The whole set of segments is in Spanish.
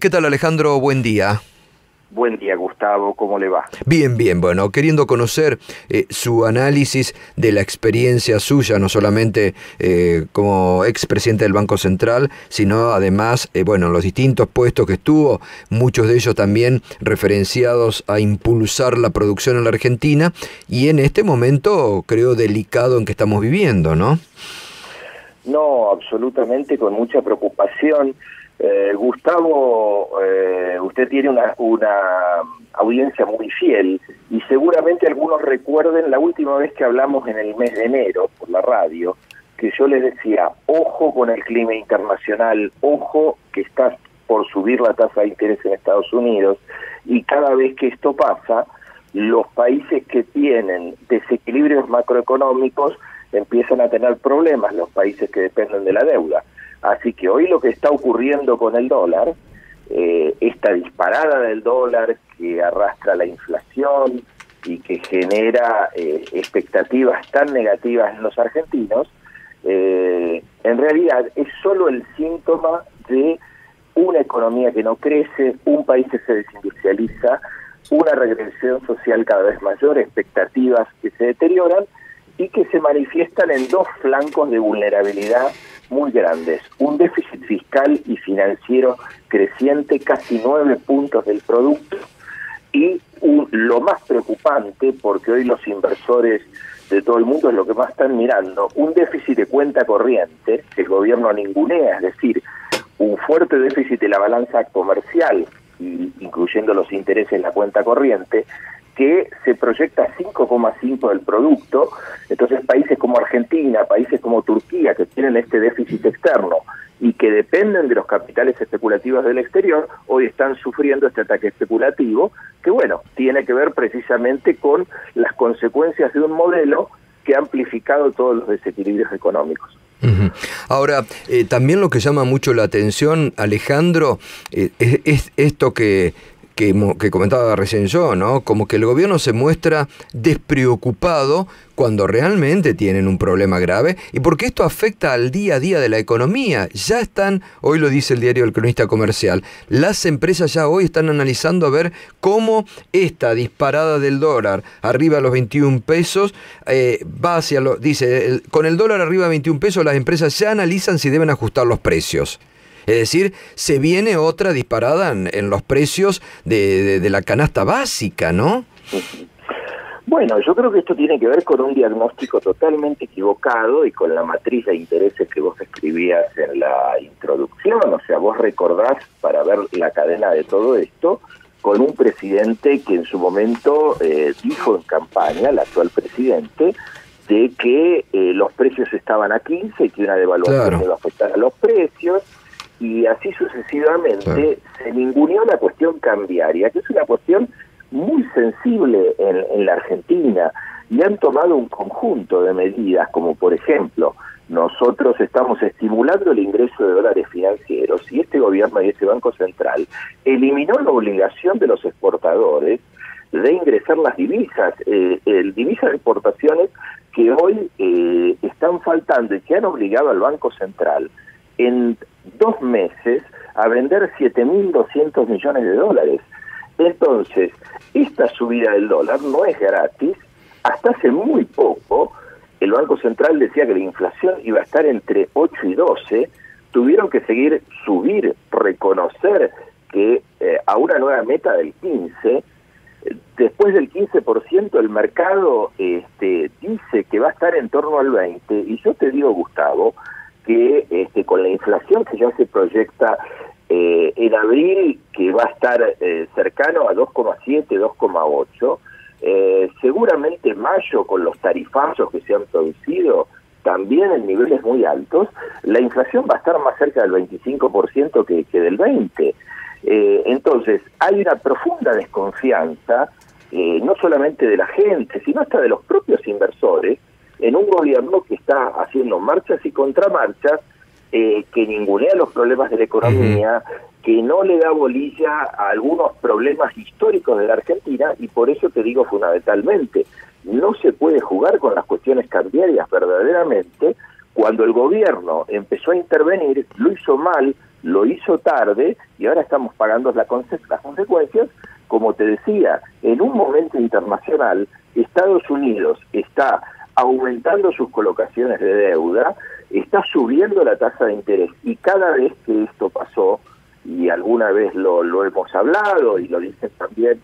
¿Qué tal, Alejandro? Buen día. Buen día, Gustavo, ¿cómo le va? Bien, bien, bueno, queriendo conocer su análisis de la experiencia suya, no solamente como expresidente del Banco Central, sino además, bueno, los distintos puestos que estuvo, muchos de ellos también referenciados a impulsar la producción en la Argentina, y en este momento, creo, delicado en que estamos viviendo, ¿no? No, absolutamente, con mucha preocupación. Gustavo, usted tiene una audiencia muy fiel y seguramente algunos recuerden la última vez que hablamos en el mes de enero por la radio, que yo les decía, ojo con el clima internacional, ojo que está por subir la tasa de interés en Estados Unidos, y cada vez que esto pasa, los países que tienen desequilibrios macroeconómicos empiezan a tener problemas, los países que dependen de la deuda. Así que hoy lo que está ocurriendo con el dólar, esta disparada del dólar que arrastra la inflación y que genera expectativas tan negativas en los argentinos, en realidad es solo el síntoma de una economía que no crece, un país que se desindustrializa, una regresión social cada vez mayor, expectativas que se deterioran y que se manifiestan en dos flancos de vulnerabilidad muy grandes. Un déficit fiscal y financiero creciente, casi 9 puntos del producto, y lo más preocupante, porque hoy los inversores de todo el mundo es lo que más están mirando, un déficit de cuenta corriente que el gobierno ningunea, es decir, un fuerte déficit de la balanza comercial, incluyendo los intereses en la cuenta corriente, que se proyecta 5,5 del producto. Entonces países como Argentina, países como Turquía, que tienen este déficit externo y que dependen de los capitales especulativos del exterior, hoy están sufriendo este ataque especulativo, que bueno, tiene que ver precisamente con las consecuencias de un modelo que ha amplificado todos los desequilibrios económicos. Ahora, también lo que llama mucho la atención, Alejandro, es esto que comentaba recién yo, ¿no? Como que el gobierno se muestra despreocupado cuando realmente tienen un problema grave, y porque esto afecta al día a día de la economía. Ya están, hoy lo dice el diario El Cronista Comercial, las empresas ya hoy están analizando a ver cómo esta disparada del dólar arriba a los 21 pesos va hacia con el dólar arriba a 21 pesos las empresas ya analizan si deben ajustar los precios. Es decir, se viene otra disparada en los precios de la canasta básica, ¿no? Bueno, yo creo que esto tiene que ver con un diagnóstico totalmente equivocado y con la matriz de intereses que vos escribías en la introducción. O sea, vos recordás, para ver la cadena de todo esto, con un presidente que en su momento dijo en campaña, el actual presidente, de que los precios estaban a 15 y que una devaluación iba a afectar a los precios. Y así sucesivamente se ninguneó la cuestión cambiaria, que es una cuestión muy sensible en la Argentina, y han tomado un conjunto de medidas, como por ejemplo, nosotros estamos estimulando el ingreso de dólares financieros, y este gobierno y este Banco Central eliminó la obligación de los exportadores de ingresar las divisas, divisas de exportaciones que hoy están faltando y que han obligado al Banco Central en 2 meses a vender 7.200 millones de dólares. Entonces, esta subida del dólar no es gratis. Hasta hace muy poco, el Banco Central decía que la inflación iba a estar entre 8 y 12, tuvieron que subir, reconocer que a una nueva meta del 15, después del 15% el mercado dice que va a estar en torno al 20, y yo te digo, Gustavo, que con la inflación que ya se proyecta en abril, que va a estar cercano a 2,7, 2,8, seguramente en mayo, con los tarifazos que se han producido, también en niveles muy altos, la inflación va a estar más cerca del 25% que del 20%. Entonces, hay una profunda desconfianza, no solamente de la gente, sino hasta de los propios inversores, en un gobierno que está haciendo marchas y contramarchas, que ningunea los problemas de la economía, que no le da bolilla a algunos problemas históricos de la Argentina, y por eso te digo fundamentalmente, no se puede jugar con las cuestiones cambiarias verdaderamente. Cuando el gobierno empezó a intervenir, lo hizo mal, lo hizo tarde y ahora estamos pagando las consecuencias. Como te decía, en un momento internacional, Estados Unidos está aumentando sus colocaciones de deuda, está subiendo la tasa de interés, y cada vez que esto pasó, y alguna vez lo hemos hablado y lo dicen también,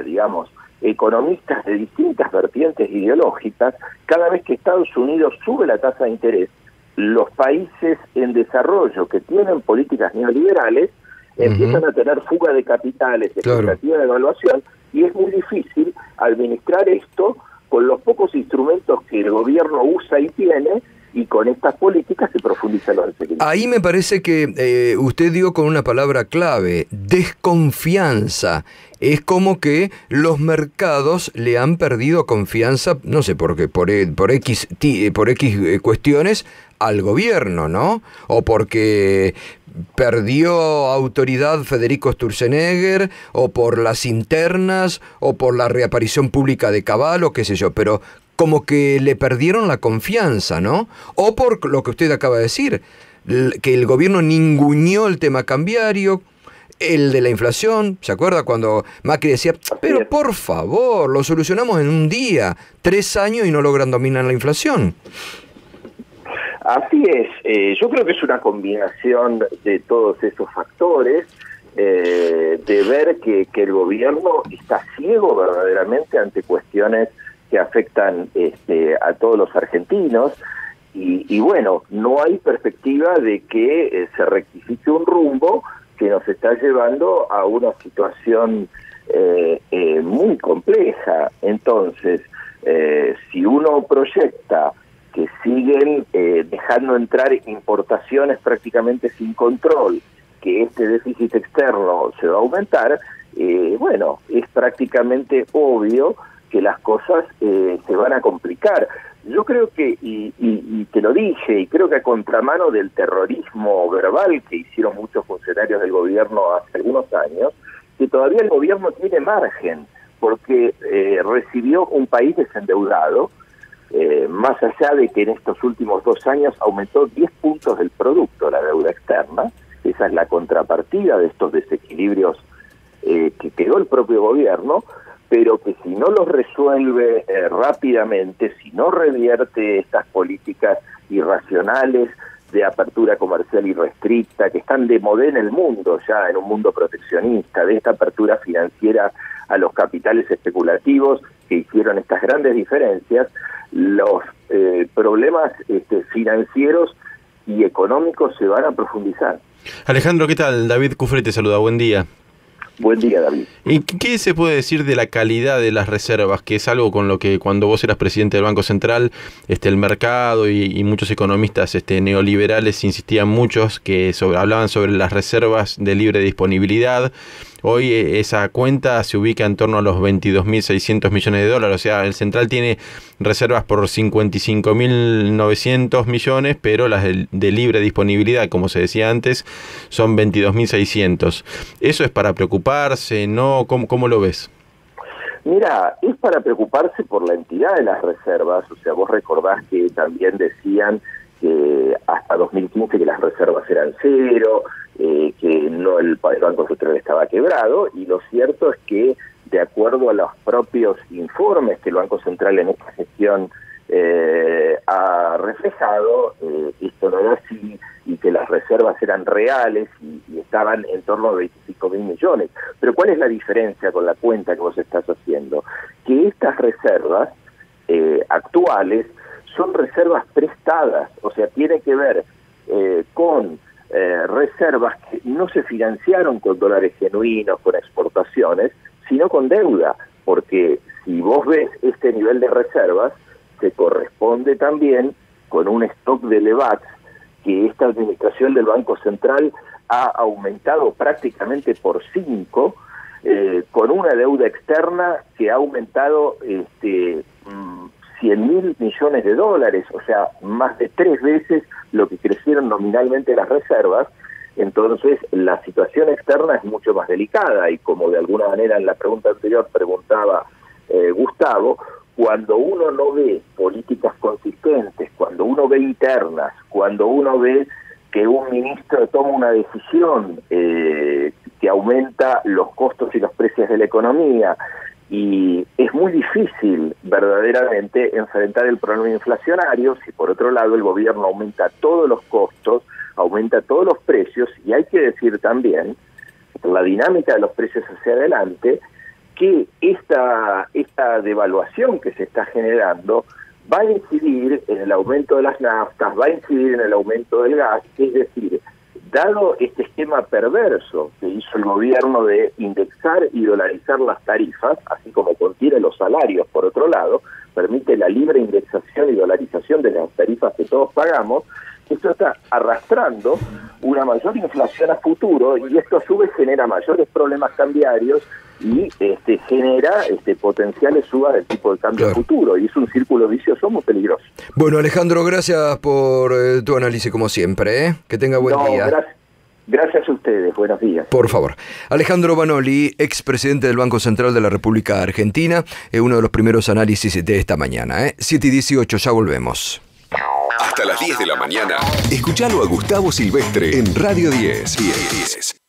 digamos, economistas de distintas vertientes ideológicas, cada vez que Estados Unidos sube la tasa de interés, los países en desarrollo que tienen políticas neoliberales empiezan a tener fuga de capitales, expectativa de evaluación, y es muy difícil administrar esto con los pocos instrumentos que el gobierno usa y tiene, y con estas políticas se profundizan los desequilibrios. Ahí me parece que usted dio con una palabra clave: desconfianza. Es como que los mercados le han perdido confianza, no sé por qué, por X cuestiones, al gobierno, ¿no? O porque perdió autoridad Federico Sturzenegger, o por las internas, o por la reaparición pública de Cabal, o qué sé yo, pero como que le perdieron la confianza, ¿no? O por lo que usted acaba de decir, que el gobierno ninguneó el tema cambiario, el de la inflación. ¿Se acuerda cuando Macri decía, pero por favor, lo solucionamos en un día, 3 años y no logran dominar la inflación? Así es, yo creo que es una combinación de todos esos factores, de ver que el gobierno está ciego verdaderamente ante cuestiones que afectan a todos los argentinos, y bueno, no hay perspectiva de que se rectifique un rumbo que nos está llevando a una situación muy compleja. Entonces, si uno proyecta que siguen dejando entrar importaciones prácticamente sin control, que este déficit externo se va a aumentar, bueno, es prácticamente obvio que las cosas se van a complicar. Yo creo que, y te lo dije, y creo que a contramano del terrorismo verbal que hicieron muchos funcionarios del gobierno hace algunos años, que todavía el gobierno tiene margen, porque recibió un país desendeudado, más allá de que en estos últimos 2 años aumentó 10 puntos del producto la deuda externa. Esa es la contrapartida de estos desequilibrios que creó el propio gobierno, pero que si no los resuelve rápidamente, si no revierte estas políticas irracionales de apertura comercial irrestricta, que están de moda en el mundo ya, en un mundo proteccionista, de esta apertura financiera a los capitales especulativos que hicieron estas grandes diferencias, los problemas financieros y económicos se van a profundizar. Alejandro, ¿qué tal? David Cufré te saluda, buen día. Buen día, David. ¿Y qué se puede decir de la calidad de las reservas? Que es algo con lo que cuando vos eras presidente del Banco Central, el mercado y muchos economistas neoliberales insistían muchos que hablaban sobre las reservas de libre disponibilidad. Hoy esa cuenta se ubica en torno a los 22.600 millones de dólares. O sea, el Central tiene reservas por 55.900 millones, pero las de libre disponibilidad, como se decía antes, son 22.600. ¿Eso es para preocuparse? ¿No? ¿Cómo lo ves? Mira, es para preocuparse por la entidad de las reservas. O sea, vos recordás que también decían que hasta 2015 que las reservas eran cero, que no el Banco Central estaba quebrado, y lo cierto es que, de acuerdo a los propios informes que el Banco Central en esta gestión ha reflejado, esto no era así, y que las reservas eran reales y estaban en torno a 25.000 millones. Pero ¿cuál es la diferencia con la cuenta que vos estás haciendo? Que estas reservas actuales son reservas prestadas, o sea, tiene que ver con reservas que no se financiaron con dólares genuinos, con exportaciones, sino con deuda, porque si vos ves este nivel de reservas, se corresponde también con un stock de LEVAX que esta administración del Banco Central ha aumentado prácticamente por 5, con una deuda externa que ha aumentado 100.000 millones de dólares, o sea, más de 3 veces lo que crecieron nominalmente las reservas. Entonces, la situación externa es mucho más delicada, y como de alguna manera en la pregunta anterior preguntaba Gustavo, cuando uno no ve políticas consistentes, cuando uno ve internas, cuando uno ve que un ministro toma una decisión que aumenta los costos y los precios de la economía, y es muy difícil verdaderamente enfrentar el problema inflacionario si por otro lado el gobierno aumenta todos los costos, aumenta todos los precios, y hay que decir también, por la dinámica de los precios hacia adelante, que esta devaluación que se está generando va a incidir en el aumento de las naftas, va a incidir en el aumento del gas, es decir, dado este esquema perverso que hizo el gobierno de indexar y dolarizar las tarifas, así como contiene los salarios por otro lado, permite la libre indexación y dolarización de las tarifas que todos pagamos, esto está arrastrando una mayor inflación a futuro, y esto a su vez genera mayores problemas cambiarios y genera potenciales subas del tipo de cambio futuro, y es un círculo vicioso muy peligroso. Bueno, Alejandro, gracias por tu análisis como siempre, ¿eh? Que tenga buen día. Gracias a ustedes, buenos días. Por favor. Alejandro Banoli, expresidente del Banco Central de la República Argentina, uno de los primeros análisis de esta mañana. 7:18, ya volvemos. Hasta las 10 de la mañana. Escuchalo a Gustavo Silvestre en Radio 10.